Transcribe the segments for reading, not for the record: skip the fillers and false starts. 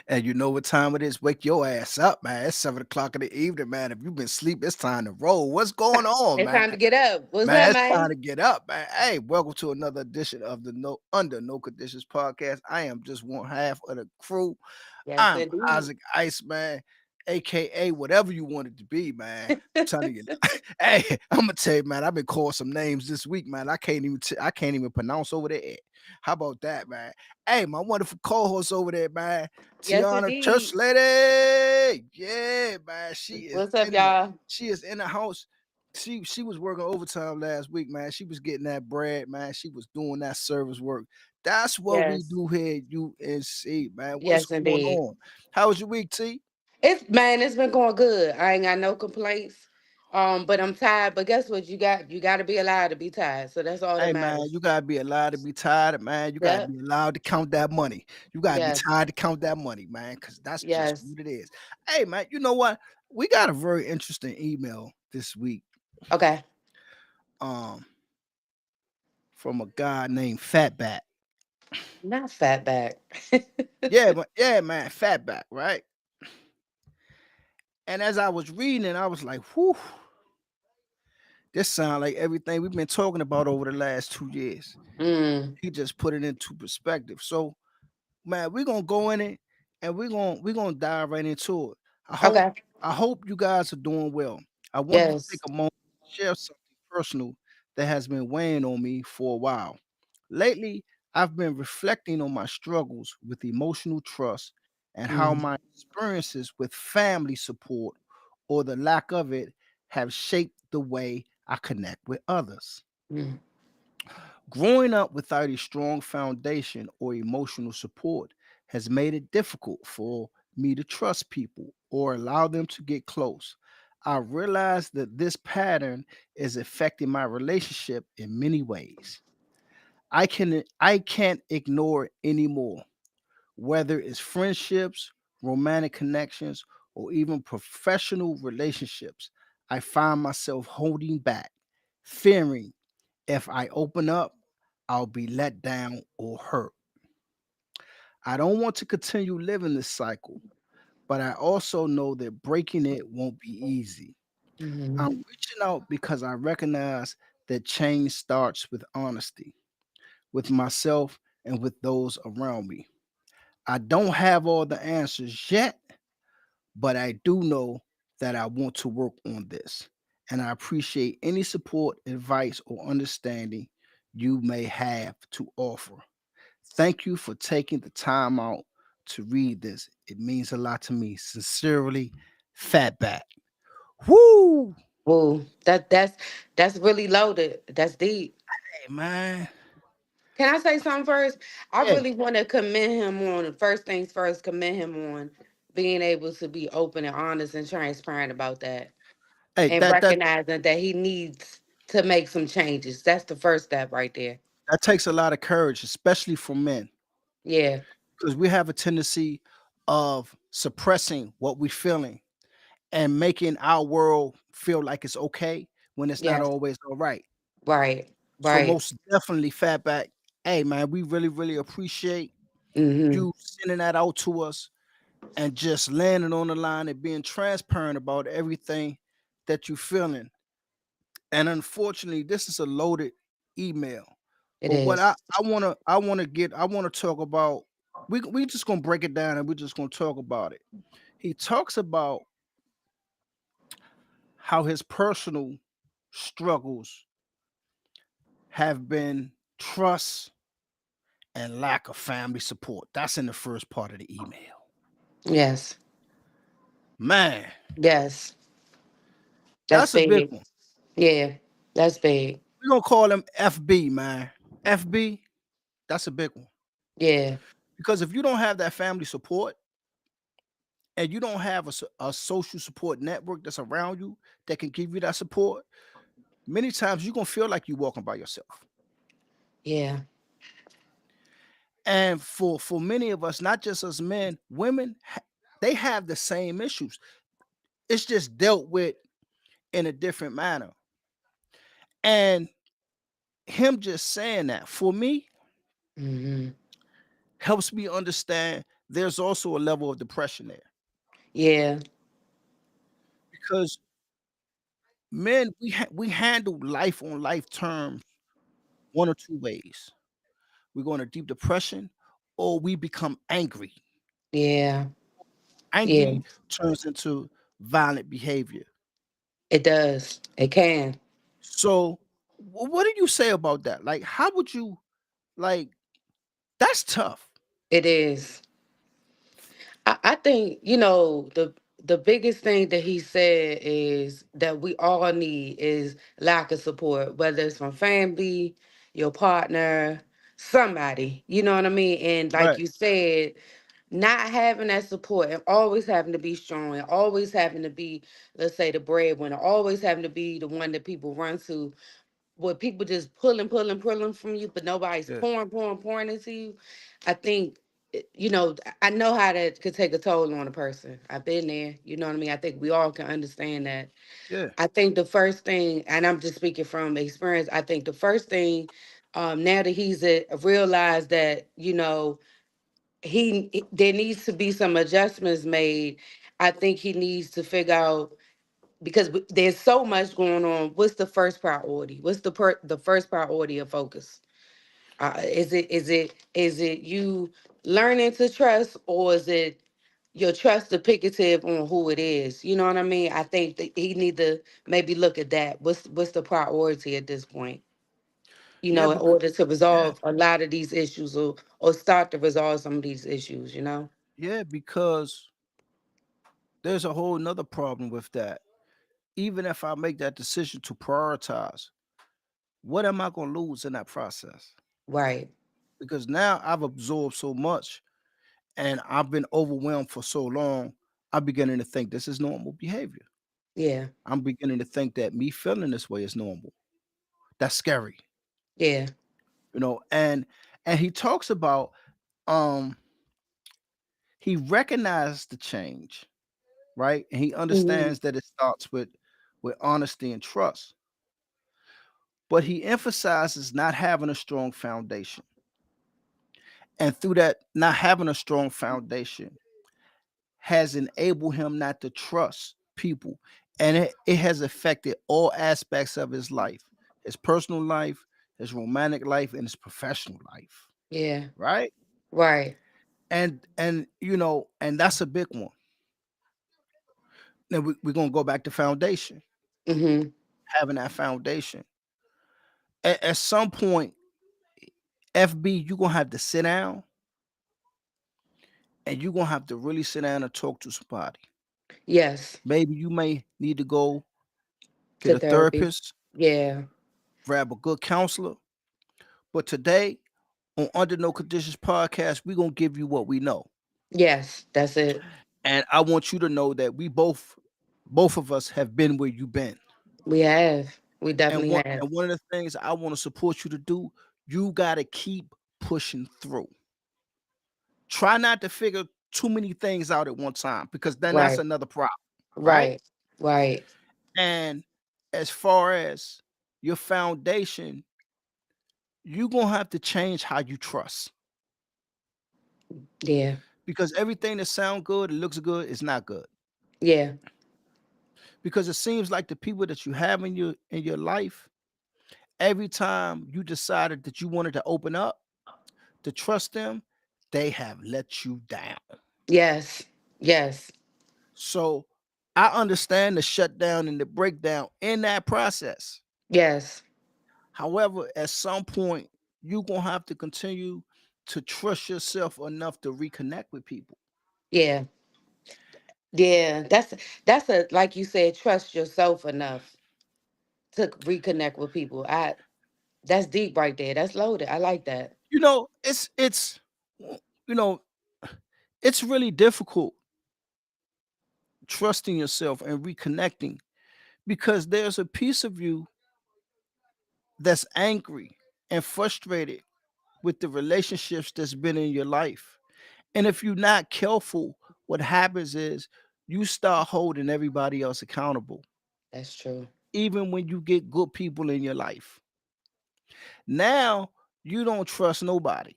And you know what time it is? Wake your ass up, man. It's 7 o'clock in the evening, man. If you've been asleep, it's time to roll. What's going on, It's man? time to get up. What's Man, up, it's time man? to get up, man. Hey, welcome to another edition of the No Conditions podcast. I am just one half of the crew. Yes, I'm indeed. Isaac Iceman, aka whatever you want it to be, man. I'm telling you. Hey, I'm gonna tell you, man. I've been called some names this week, man. I can't even pronounce over there. How about that, man? Hey, my wonderful co-host over there, man. Yes, Tiana Church indeed. Lady. Yeah, man. What's up, y'all? She is in the house. She was working overtime last week, man. She was getting that bread, man. She was doing that service work. That's what we Yes. do here at UNC, man. What's Yes, going indeed. on? How was your week, T? It's been going good. I ain't got no complaints. But I'm tired. But guess what? You got to be allowed to be tired. So that's all that Hey, man, matters. you gotta be allowed to be tired, man. You gotta Yep. be allowed to count that money. You gotta be Yes. tired to count that money, man, because that's just Yes. what it is. Hey, man, you know what? We got a very interesting email this week, Okay. um, from a guy named Fatback. Not fatback. Yeah, man, Fatback, right? And as I was reading it, I was like, whew, this sounds like everything we've been talking about over the last 2 years. mm. He just put it into perspective. So, man, we're gonna go in it and we're gonna dive right into it. I hope Okay. I hope you guys are doing well. I wanted to take Yes. a moment to share something personal that has been weighing on me for a while. Lately, I've been reflecting on my struggles with emotional trust and how Mm. my experiences with family support or the lack of it have shaped the way I connect with others. Mm. Growing up without a strong foundation or emotional support has made it difficult for me to trust people or allow them to get close. I realize that this pattern is affecting my relationship in many ways. I can't ignore it anymore, whether it's friendships, romantic connections, or even professional relationships. I find myself holding back, fearing if I open up, I'll be let down or hurt. I don't want to continue living this cycle, but I also know that breaking it won't be easy. I'm Mhm. reaching out because I recognize that change starts with honesty, with myself and with those around me. I don't have all the answers yet, but I do know that I want to work on this. And I appreciate any support, advice, or understanding you may have to offer. Thank you for taking the time out to read this. It means a lot to me. Sincerely, Fatback. Woo! Woo. That's really loaded. That's deep. Hey, man. Can I say something first? I Yeah. really want to commend him on first things first, commend him on being able to be open and honest and transparent about that Hey, and recognizing that he needs to make some changes. That's the first step right there. that takes a lot of courage, especially for men, Yeah. because we have a tendency of suppressing what we're feeling and making our world feel like it's okay when it's not Yes. always all right. Right. So Right. most definitely, Fatback. Hey, man, we really, really appreciate Mm-hmm. you sending that out to us and just landing on the line and being transparent about everything that you're feeling. And unfortunately, this is a loaded email. It But what is. I wanna talk about. We just gonna break it down and we're just gonna talk about it. He talks about how his personal struggles have been trust and lack of family support. That's in the first part of the email. Yes. Man, Yes. That's that's a big big. one. Yeah. That's big. We're gonna call him FB, man. FB, that's a big one. Yeah. Because if you don't have that family support and you don't have a social support network that's around you that can give you that support, many times you're gonna feel like you're walking by yourself. Yeah. And for many of us, not just us men, women, they have the same issues. It's just dealt with in a different manner. And him just saying that for me Hmm. helps me understand there's also a level of depression there Yeah. because men we handle life on life terms one or two ways. We go into deep depression or we become angry. Yeah. Yeah. Angry turns into violent behavior. It does. It can. So what do you say about that? Like how would you like that's tough. It is. I think, the biggest thing that he said is that we all need is lack of support, whether it's from family, your partner, somebody. You know what I mean? And like Right. you said, not having that support and always having to be strong and always having to be, let's say, the breadwinner, always having to be the one that people run to, where people just pulling from you, but nobody's Yeah. pouring into you. I think, I know how that could take a toll on a person. I've been there. You know what I mean? I think we all can understand that. Yeah. I think the first thing, and I'm just speaking from experience, I think the first thing, now that he's realized that, there needs to be some adjustments made. I think he needs to figure out, because there's so much going on. What's the first priority? What's the first priority of focus? Is it you learning to trust, or is it your trust depictive on who it is? You know what I mean? I think that he need to maybe look at that. What's the priority at this point? Yeah, In because order to yeah, resolve a lot of these issues, or start to resolve some of these issues. yeah, because there's a whole nother problem with that. Even if I make that decision to prioritize, what am I gonna lose in that process? Right. Because now I've absorbed so much and I've been overwhelmed for so long, I'm beginning to think this is normal behavior. Yeah. I'm beginning to think that me feeling this way is normal. That's scary, Yeah. and he talks about um he recognized the change, right? And he Hmm. understands that it starts with honesty and trust. But he emphasizes not having a strong foundation. And through that not having a strong foundation has enabled him not to trust people. And it has affected all aspects of his life, his personal life, his romantic life, and his professional life. Yeah. Right. Right. And that's a big one. Now we're gonna go back to foundation, Hmm. having that foundation. At some point, FB, you're gonna have to sit down and you're gonna have to really sit down and talk to somebody. Yes. Maybe you may need to go get To a therapy. therapist, Yeah. grab a good counselor. But today on Under No Conditions podcast, we're gonna give you what we know. Yes. That's it. And I want you to know that we both of us have been where you've been. We have. We And definitely one have. and one of the things I want to support you to do, you gotta keep pushing through. Try not to figure too many things out at one time because then that's Right. another problem, right? Right. Right. And as far as your foundation, you're gonna have to change how you trust Yeah. because everything that sounds good, it looks good, is not good. Yeah. Because it seems like the people that you have in your life, every time you decided that you wanted to open up to trust them, they have let you down. Yes. Yes. So I understand the shutdown and the breakdown in that process. Yes. However, at some point, you're gonna have to continue to trust yourself enough to reconnect with people. Yeah. Yeah. That's a, like you said, trust yourself enough to reconnect with people. That's deep right there. That's loaded. I like that. It's you know, it's really difficult trusting yourself and reconnecting because there's a piece of you that's angry and frustrated with the relationships that's been in your life. And if you're not careful, what happens is you start holding everybody else accountable. That's true. even when you get good people in your life. Now you don't trust nobody.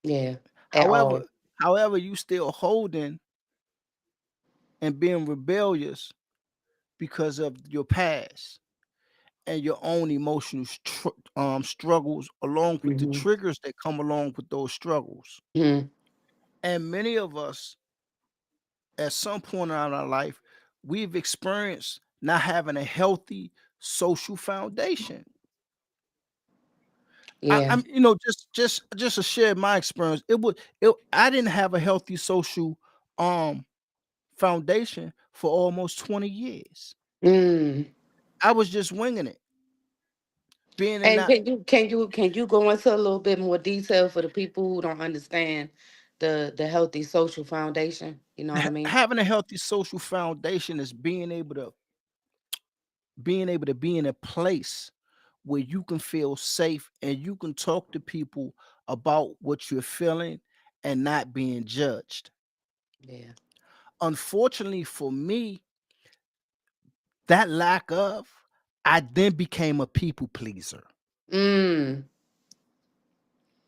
Yeah. At However, all. you still holding and being rebellious because of your past and your own emotional struggles, along with the Hmm. triggers that come along with those struggles. Hmm. And many of us, at some point in our life, we've experienced not having a healthy social foundation. Yeah. I'm, just to share my experience. I didn't have a healthy social um foundation for almost 20 years. Mm. I was just winging it, being in And that can you go into a little bit more detail for the people who don't understand the healthy social foundation? You know what I mean? having a healthy social foundation is being able to be in a place where you can feel safe and you can talk to people about what you're feeling and not being judged. Yeah. Unfortunately for me, that lack of, I then became a people pleaser, Mm.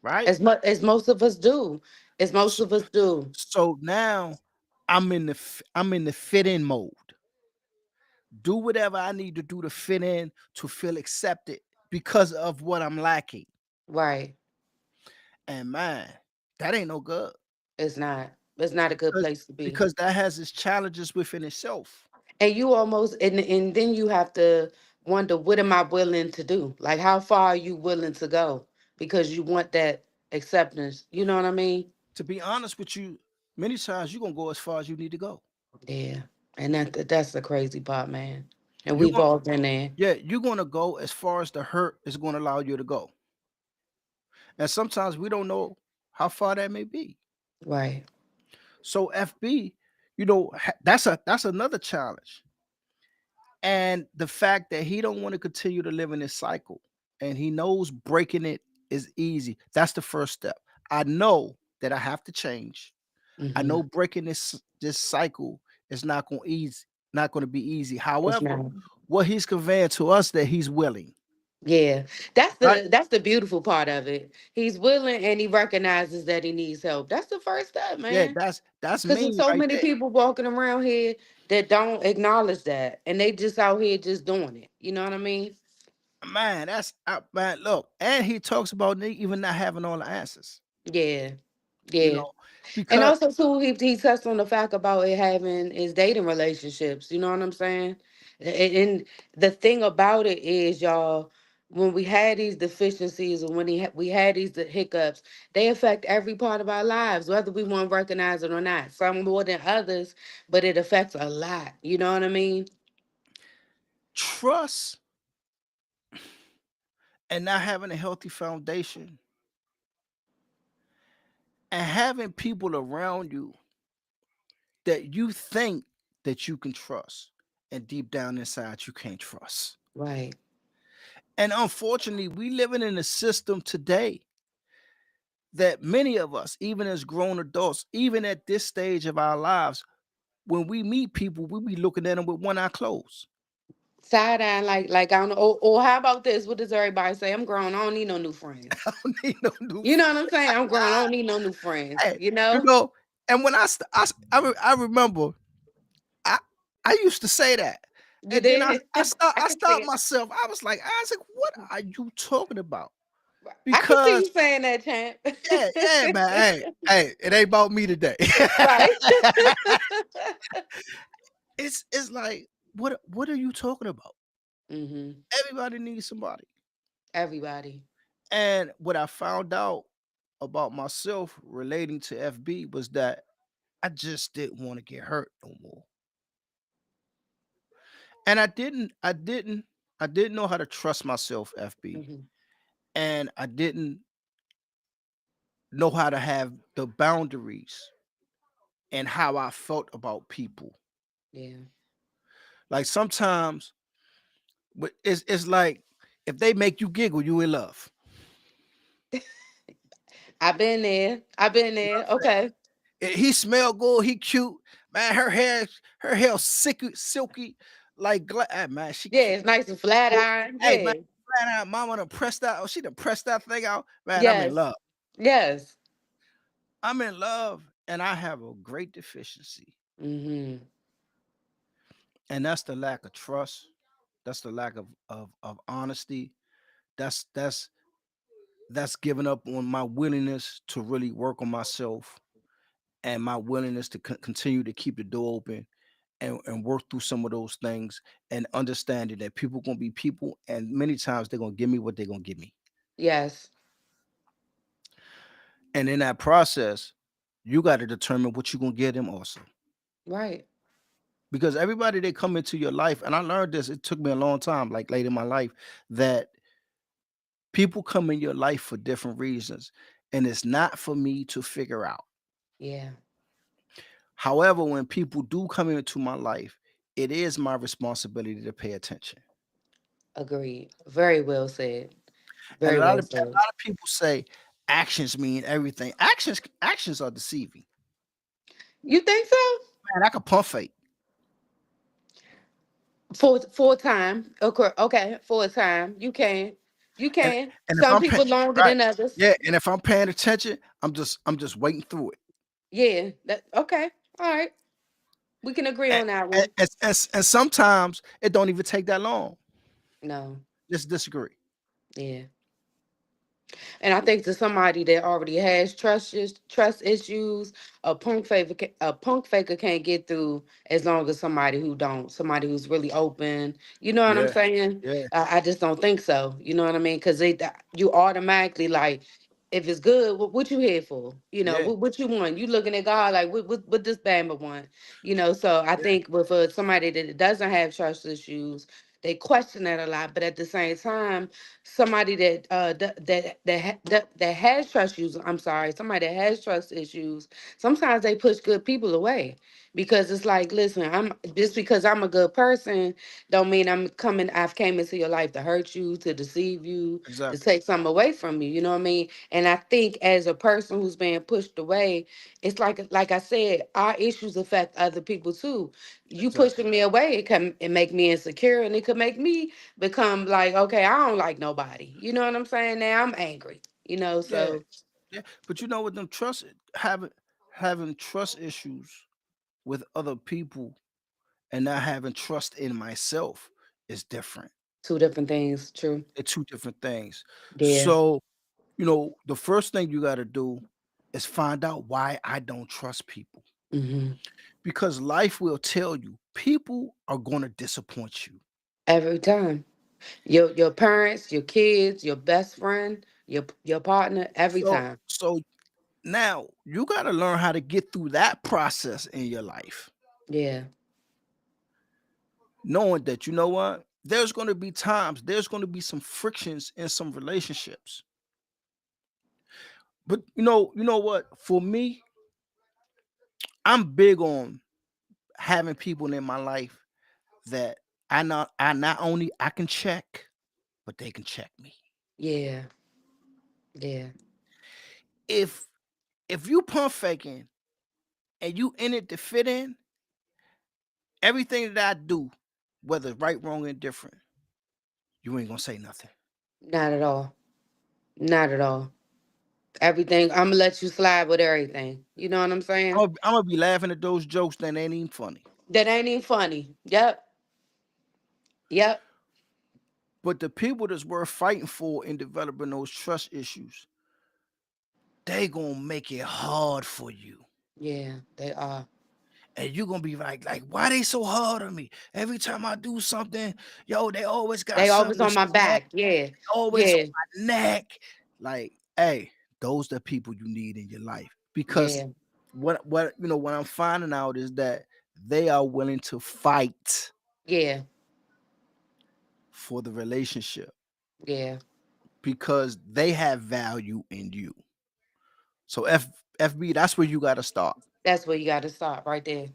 right? As most of us do. As most So, of us do. so now I'm in the fit in mode. Do whatever I need to do to fit in, to feel accepted because of what I'm lacking. Right. And man, that ain't no good. It's not. It's not a good because place to be. because that has its challenges within itself. And you almost and then you have to wonder, what am I willing to do? Like, how far are you willing to go? Because you want that acceptance. You know what I mean? To be honest with you, many times you're gonna go as far as you need to go. Yeah. And that's the crazy part, man. And You're we've going all been there. Yeah, you're gonna go as far as the hurt is gonna allow you to go. And sometimes we don't know how far that may be. Right. So FB, that's another challenge. And the fact that he don't want to continue to live in this cycle, and he knows breaking it is easy. That's the first step. I know that I have to change. I Mm-hmm. know breaking this cycle is not going to be easy. It's However, not. what he's conveying to us that he's willing, Yeah. That's right? the beautiful part of it. He's willing and he recognizes that he needs help. That's the first step, Yeah, man. that's Because there's me so right many there. people walking around here that don't acknowledge that. And they just out here just doing it. You know what I mean? Man, man. Look, and he talks about even not having all the answers. Yeah. You Yeah. know, And because also too, he touched on the fact about it having his dating relationships. You know what I'm saying? And the thing about it is, y'all, when we had these deficiencies and when we had these hiccups, they affect every part of our lives, whether we want to recognize it or not. Some more than others, but it affects a lot. You know what I mean? trust and not having a healthy foundation and having people around you that you think that you can trust, and deep down inside you can't trust. Right. And unfortunately, we living in a system today that many of us, even as grown adults, even at this stage of our lives, when we meet people, we be looking at them with one eye closed. Side eye, like I don't know. Or how about this? What does everybody say? I'm grown. I don't need no new friends. I don't need no new You friend. know what I'm saying? I'm grown. I don't need no new friends. Hey, You you know? know, and when I remember I I used to say that. You And then did. I I can see stopped it. myself. I was like, Isaac, what are you talking about? I can see you Because saying that, champ. yeah, man. It ain't about me today. Right. It's like, what are you talking about? Hmm. Everybody needs somebody. Everybody. And what I found out about myself relating to FB was that I just didn't want to get hurt no more. And I didn't know how to trust myself, FB. Hmm. And I didn't know how to have the boundaries and how I felt about people. Yeah. Like sometimes it's like if they make you giggle, you in love. I've been there. I've been You know there. what I'm Okay. saying? He smell good, he cute. Man, her hair silky. man, she Yeah, it's nice and flat oh, iron. hey man, Yeah. flat out, mama done pressed that. Oh, she done pressed that thing out. Man, I'm in Yes. love. Yes. I'm in love, and I have a great deficiency, Mm-hmm. and that's the lack of trust. That's the lack of honesty. That's that's giving up on my willingness to really work on myself and my willingness to continue to keep the door open and work through some of those things and understanding that people gonna be people and many times they're gonna give me what they're gonna give me. Yes. And in that process, you got to determine what you're gonna give them also. Right. Because everybody that come into your life, and I learned this, it took me a long time, like late in my life, that people come in your life for different reasons. And it's not for me to figure out. Yeah. However, when people do come into my life, it is my responsibility to pay attention. Agreed. Very well said. And Very well said. a lot of people say actions mean everything. Actions are deceiving. You think so? Man, I could pump fake. Full time. Okay. Okay. Full time. You can. You And can. and if Some I'm paying people longer right, than others. yeah, and if I'm paying attention, I'm just waiting through it. Yeah. That okay. All right. We can agree And, on that one. and sometimes it don't even take that long. No. Let's disagree. Yeah. And I think to somebody that already has trust issues, a punk faker can't get through as long as somebody who don't, somebody who's really open. You know what I'm Yeah, saying? yeah, I just don't think so. You know what I mean? Because you automatically like, if it's good, what you here for? You know, yeah, what you want? You looking at God like, what this Bama want? You know, so I yeah, think with somebody that doesn't have trust issues, they question that a lot, but at the same time somebody that that has trust issues. I'm sorry, somebody that has trust issues. Sometimes they push good people away because it's like, listen, I'm just because I'm a good person, don't mean I'm coming. I've came into your life to hurt you, to deceive you, to exactly, take something away from you. You know what I mean? And I think as a person who's being pushed away, it's like I said, our issues affect other people too. You exactly. pushing me away, it make me insecure, and it could make me become like, okay, I don't like nobody. You know what I'm saying? Now I'm angry. You know, Yeah, so yeah. But you know what? Them trust having trust issues with other people and not having trust in myself is different. two different things. True. They're two different things. Yeah. So, the first thing you got to do is find out why I don't trust people. Hmm. Because life will tell you people are going to disappoint you. Every time, your parents, your kids, your best friend, your partner. Every time. So now you got to learn how to get through that process in your life, Yeah. knowing that you know what? There's going to be times, there's going to be some frictions in some relationships. But you know what? For me, I'm big on having people in my life that I not only I can check, but they can check me. Yeah. Yeah. If you pump faking and you in it to fit in, everything that I do, whether right, wrong, or indifferent, you ain't gonna say nothing. Not at all. Not at all. Everything. I'm gonna let you slide with everything. You know what I'm saying? I'm gonna be laughing at those jokes that ain't even funny. That ain't even funny. Yep. Yep. But the people that's worth fighting for in developing those trust issues, they gonna make it hard for you. Yeah. They are. And you're gonna be like, why they so hard on me? Every time I do something, yo, they always got They always something to on my say, back. Yeah. always Yeah. on my neck. Like, hey, those the people you need in your life. Because Yeah. what I'm finding out is that they are willing to fight Yeah. for the relationship Yeah. because they have value in you. So FB, that's where you gotta start. That's where you got to stop right there.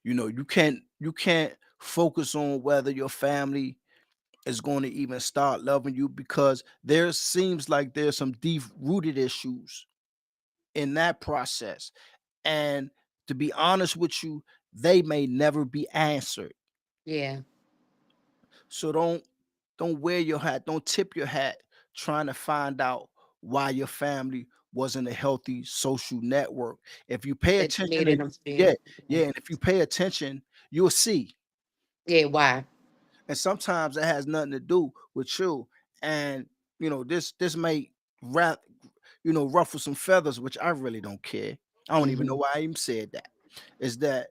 You can't focus on whether your family is going to even start loving you because there seems like there's some deep rooted issues in that process. And to be honest with you, they may never be answered. Yeah. So don't wear your hat, don't tip your hat trying to find out why your family wasn't a healthy social network. If you pay That you attention needed and them to yeah, be. yeah, and if you pay attention, you'll see. Yeah, why? And sometimes it has nothing to do with you. And this may wrap, ruffle some feathers, which I really don't care. I don't even know Hmm. why I even said that. Is that,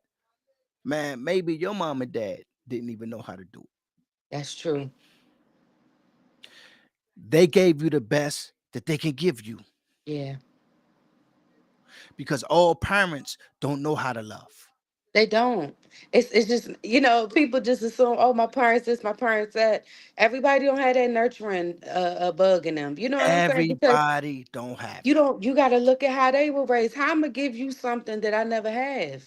man, maybe your mom and dad didn't even know how to do it. That's true. They gave you the best that they can give you Yeah. because all parents don't know how to love. They don't. It's just, people just assume, oh, my parents this, my parents that. Everybody don't have that nurturing bug in them. You know what I'm saying? Because Everybody don't have you it. don't you gotta look at how they were raised. How I'm gonna give you something that I never have.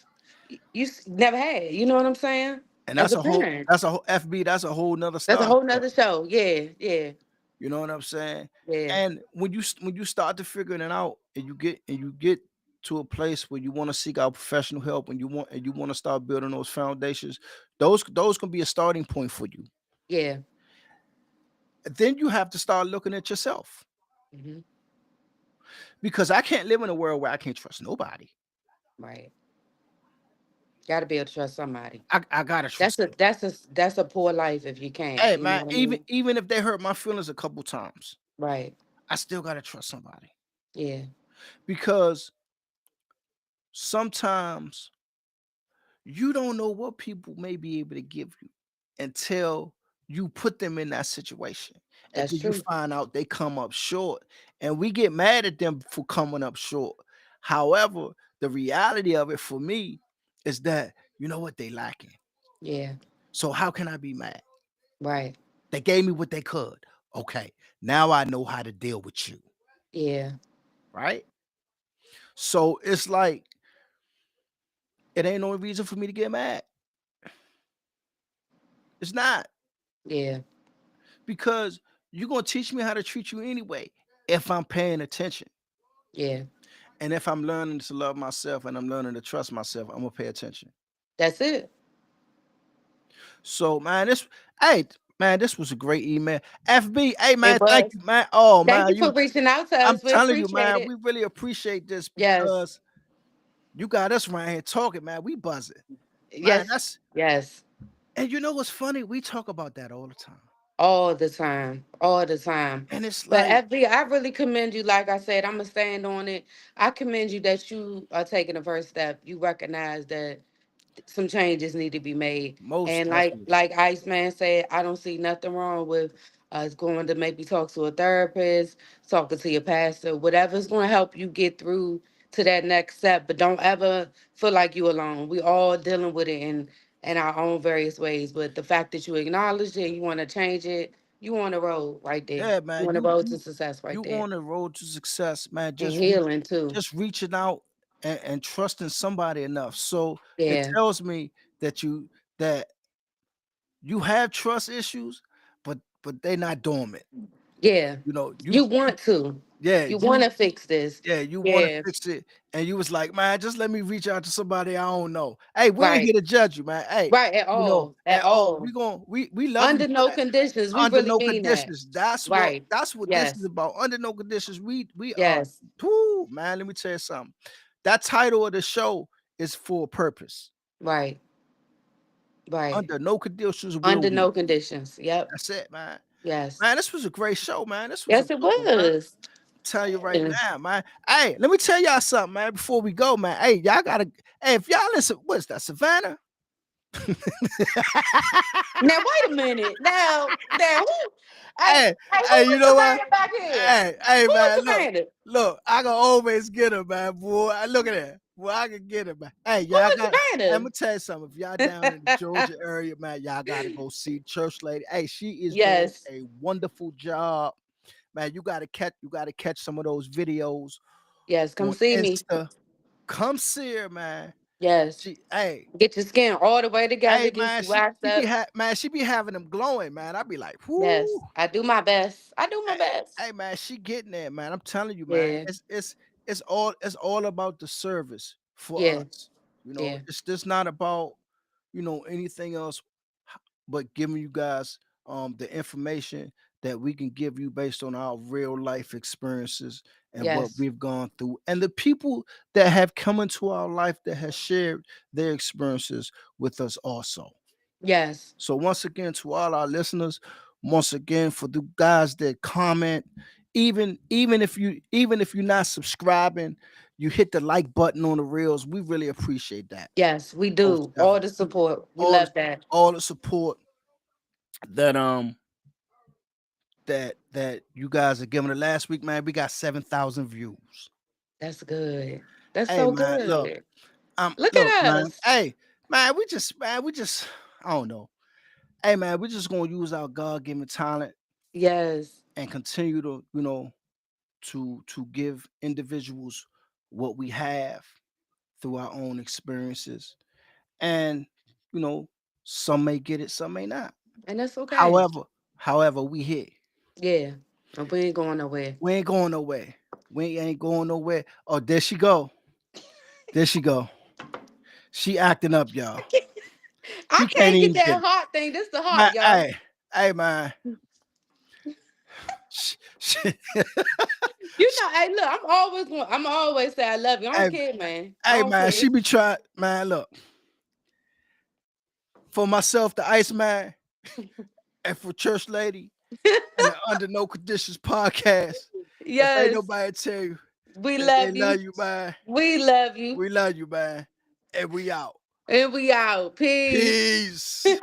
Never had. You know what I'm saying? And As that's a a whole parent. that's a whole FB, that's a whole nother That's a starting whole point. nother show. Yeah, yeah, You know what I'm saying? yeah, And when you start to figuring it out and you get to a place where you want to seek out professional help and you want to start building those foundations, those can be a starting point for you. yeah. Then you have to start looking at yourself Hmm. because I can't live in a world where I can't trust nobody. Right. Gotta be able to trust somebody. I gotta That's trust a somebody. that's a poor life if you can't. Hey You know man, what I even mean? even if they hurt my feelings a couple times, Right. I still gotta trust somebody Yeah. because sometimes you don't know what people may be able to give you until you put them in that situation. And That's then you true. find out they come up short. And we get mad at them for coming up short. However, the reality of it for me is that you know what they lacking. Yeah. So how can I be mad? Right. They gave me what they could. Okay. Now I know how to deal with you. Yeah. Right? So it's like it ain't no reason for me to get mad. It's not. Yeah. Because you're gonna teach me how to treat you anyway if I'm paying attention. Yeah. And if I'm learning to love myself and I'm learning to trust myself, I'm gonna pay attention. That's it. So man, this was a great email. FB, hey It man, thank was. you, man. Oh Thank man, you for reaching out to I'm us. We telling you, appreciate man, it. we really appreciate this Yes. because you got us right here talking, man. We buzzing. Man, Yes. that's Yes. and you know what's funny? We talk about that all the time. All the time. All the time. And it's But like FB, I really commend you. Like I said, I'm gonna stand on it. I commend you that you are taking the first step. You recognize that some changes need to be made. most And like definitely. like Iceman said, I don't see nothing wrong with us going to maybe talk to a therapist, talking to your pastor, whatever's going to help you get through to that next step. But don't ever feel like you alone. We all dealing with it in our own various ways. But the fact that you acknowledge it, you want to change it, you on the road right there. Yeah, You man. on the You road to you success right you there. on the road to success, man. And healing too. Just reaching out and trusting somebody enough. So it Yeah. tells me that you have trust issues, but they're not dormant. Yeah. You know, You want to. yeah, You want you to fix this. yeah, you want to Yeah. fix it. And you was like, man, just let me reach out to somebody I don't know. Hey, we ain't Right. here to judge you, man. Hey, Right. At all. At at all, all. we love you Under for no that. conditions. We Under really no mean that. conditions. That's what Right. that's what this is Yes. about. Under no conditions. We are Yes. whoo, man. Let me tell you something. That title of the show is for a purpose. Right. Right. Under no conditions will Under we. no conditions. Yep. That's it, man. Yes. Man, this was a great show, man. This was a Yes, it good one, man. was. Tell you right Yeah. now, man. Hey, let me tell y'all something, man. Before we go, man. Hey, y'all gotta. Hey, if y'all listen, what's that, Savannah? Now wait a minute. Now who? Hey, Hey, hey, who hey, you was know what? Savannah back here? Hey, Who was man, Savannah? look, I can always get her, man, boy. Look at that. Boy, I can get her, man. Hey, Who y'all was got I'm Savannah? gonna tell you something. If y'all down in the Georgia area, man, y'all gotta go see Church Lady. Hey, she is doing Yes. a wonderful job. Man, you gotta catch some of those videos Yes. Come on see me. Insta. Come see her, man. Yes. She hey, Get your skin all the way together. hey Get man, you waxed up. she be having them glowing, man. I be like, whoo. Yes. I do my best. I do my Hey, best. hey, man, she getting there, man. I'm telling you, man. Yeah. It's all about the service for Yeah. us. Yeah. It's just not about anything else. but giving you guys the information that we can give you based on our real life experiences and what Yes. we've gone through, and the people that have come into our life that has shared their experiences with us also. Yes. So once again, to all our listeners, once again for the guys that comment, even if you're not subscribing, you hit the like button on the reels. We really appreciate that. Yes, we Most do. All the definitely. support. We All the, love that. all the support that that you guys are giving. The last week, man, we got 7,000 views. That's good. That's Hey so man, good. Look look, at man. us. Hey, man, we just I don't know. Hey man, we just gonna use our God given talent Yes. and continue to, to give individuals what we have through our own experiences. And, you know, some may get it, some may not. And that's okay. However, however, we here. Yeah. And we ain't going nowhere. We ain't going nowhere. We ain't going nowhere. Oh, there she go. There she go. She acting up, y'all. I She can't can't get even get that it. heart thing. This the Man, heart, y'all. hey, man. Sh- sh- You know, hey, look, I'm always say I love you. I hey, don't care, man. I hey, don't man. care. She be trying, man. Look, for myself, the Iceman, and for Church Lady, and the Under No Conditions podcast. If ain't Yes. nobody tell you We that they love love you. you, man, We love you. we love you, man. And we out. And we out. Peace. Peace.